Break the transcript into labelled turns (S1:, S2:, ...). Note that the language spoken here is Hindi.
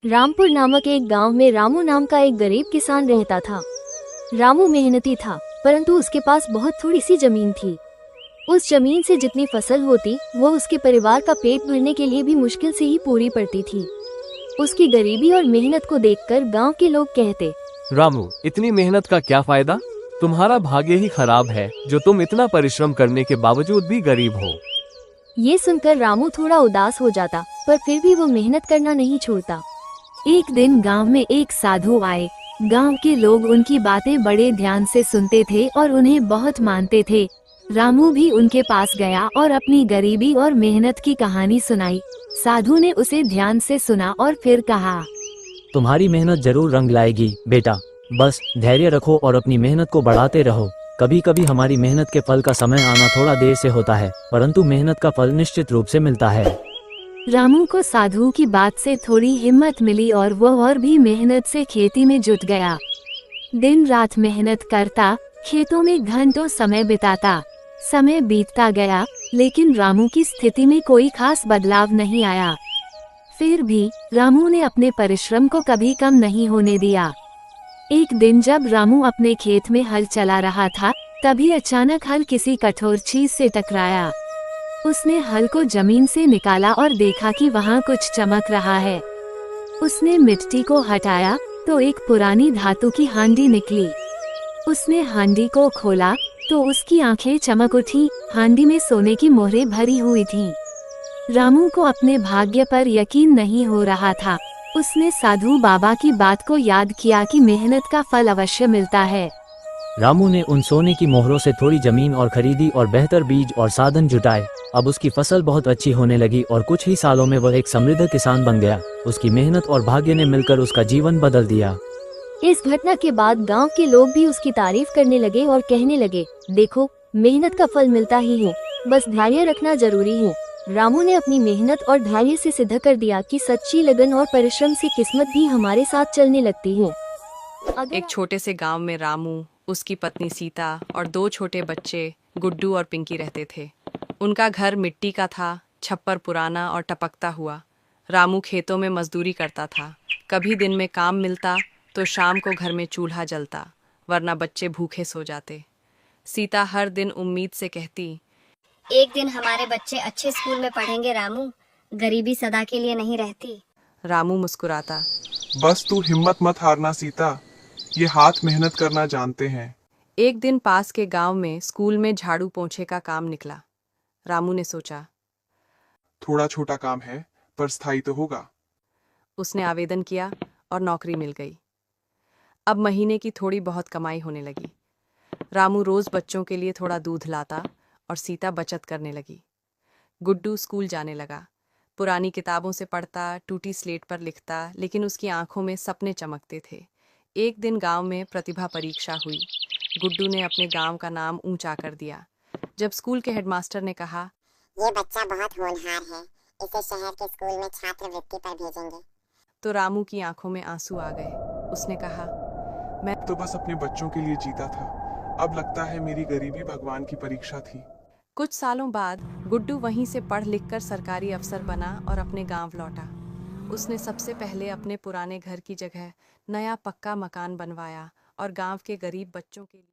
S1: रामपुर नामक एक गांव में रामू नाम का एक गरीब किसान रहता था। रामू मेहनती था, परंतु उसके पास बहुत थोड़ी सी जमीन थी। उस जमीन से जितनी फसल होती वो उसके परिवार का पेट भरने के लिए भी मुश्किल से ही पूरी पड़ती थी। उसकी गरीबी और मेहनत को देखकर गांव के लोग कहते,
S2: रामू, इतनी मेहनत का क्या फायदा? तुम्हारा भाग्य ही खराब है जो तुम इतना परिश्रम करने के बावजूद भी गरीब हो।
S1: ये सुनकर रामू थोड़ा उदास हो जाता, पर फिर भी वो मेहनत करना नहीं छोड़ता। एक दिन गांव में एक साधु आए। गांव के लोग उनकी बातें बड़े ध्यान से सुनते थे और उन्हें बहुत मानते थे। रामू भी उनके पास गया और अपनी गरीबी और मेहनत की कहानी सुनाई। साधु ने उसे ध्यान से सुना और फिर कहा,
S3: तुम्हारी मेहनत जरूर रंग लाएगी बेटा, बस धैर्य रखो और अपनी मेहनत को बढ़ाते रहो। कभी कभी हमारी मेहनत के फल का समय आना थोड़ा देर से होता है, परंतु मेहनत का फल निश्चित रूप से मिलता है।
S1: रामू को साधु की बात से थोड़ी हिम्मत मिली और वह और भी मेहनत से खेती में जुट गया। दिन रात मेहनत करता, खेतों में घंटों समय बिताता। समय बीतता गया, लेकिन रामू की स्थिति में कोई खास बदलाव नहीं आया। फिर भी रामू ने अपने परिश्रम को कभी कम नहीं होने दिया। एक दिन जब रामू अपने खेत में हल चला रहा था, तभी अचानक हल किसी कठोर चीज से टकराया। उसने हल को जमीन से निकाला और देखा कि वहाँ कुछ चमक रहा है। उसने मिट्टी को हटाया तो एक पुरानी धातु की हांडी निकली। उसने हांडी को खोला तो उसकी आंखें चमक उठी। हांडी में सोने की मोहरें भरी हुई थीं। रामू को अपने भाग्य पर यकीन नहीं हो रहा था। उसने साधु बाबा की बात को याद किया कि मेहनत का फल अवश्य मिलता है।
S3: रामू ने उन सोने की मोहरों से थोड़ी जमीन और खरीदी और बेहतर बीज और साधन जुटाए। अब उसकी फसल बहुत अच्छी होने लगी और कुछ ही सालों में वह एक समृद्ध किसान बन गया। उसकी मेहनत और भाग्य ने मिलकर उसका जीवन बदल दिया।
S1: इस घटना के बाद गांव के लोग भी उसकी तारीफ करने लगे और कहने लगे, देखो, मेहनत का फल मिलता ही है, बस धैर्य रखना जरूरी है। रामू ने अपनी मेहनत और धैर्य से सिद्ध कर दिया कि सच्ची लगन और परिश्रम से किस्मत भी हमारे साथ चलने लगती है।
S4: एक छोटे से गांव में रामू, उसकी पत्नी सीता और दो छोटे बच्चे गुड्डू और पिंकी रहते थे। उनका घर मिट्टी का था, छप्पर पुराना और टपकता हुआ। रामू खेतों में मजदूरी करता था। कभी दिन में काम मिलता तो शाम को घर में चूल्हा जलता, वरना बच्चे भूखे सो जाते। सीता हर दिन उम्मीद से कहती,
S5: एक दिन हमारे बच्चे अच्छे स्कूल में पढ़ेंगे रामू, गरीबी सदा के लिए नहीं रहती।
S4: रामू मुस्कुराता,
S6: बस तू हिम्मत मत हारना सीता, ये हाथ मेहनत करना जानते हैं।
S4: एक दिन पास के गांव में स्कूल में झाड़ू पोंछे का काम निकला। रामू ने सोचा,
S6: थोड़ा छोटा काम है पर स्थायी तो होगा।
S4: उसने आवेदन किया और नौकरी मिल गई। अब महीने की थोड़ी बहुत कमाई होने लगी। रामू रोज बच्चों के लिए थोड़ा दूध लाता और सीता बचत करने लगी। गुड्डू स्कूल जाने लगा। पुरानी किताबों से पढ़ता, टूटी स्लेट पर लिखता, लेकिन उसकी आंखों में सपने चमकते थे। एक दिन गांव में प्रतिभा परीक्षा हुई। गुड्डू ने अपने गांव का नाम ऊंचा कर दिया। जब स्कूल के हेडमास्टर ने कहा,
S7: ये बच्चा बहुत होनहार है, इसे शहर के स्कूल में छात्रवृत्ति पर भेजेंगे,
S4: तो रामू की आंखों में आंसू आ गए। उसने कहा, मैं
S6: तो बस अपने बच्चों के लिए जीता था, अब लगता है मेरी गरीबी भगवान की परीक्षा थी।
S4: कुछ सालों बाद गुड्डू वहीं से पढ़ लिखकर सरकारी अफसर बना और अपने गांव लौटा। उसने सबसे पहले अपने पुराने घर की जगह नया पक्का मकान बनवाया और गांव के गरीब बच्चों के लिए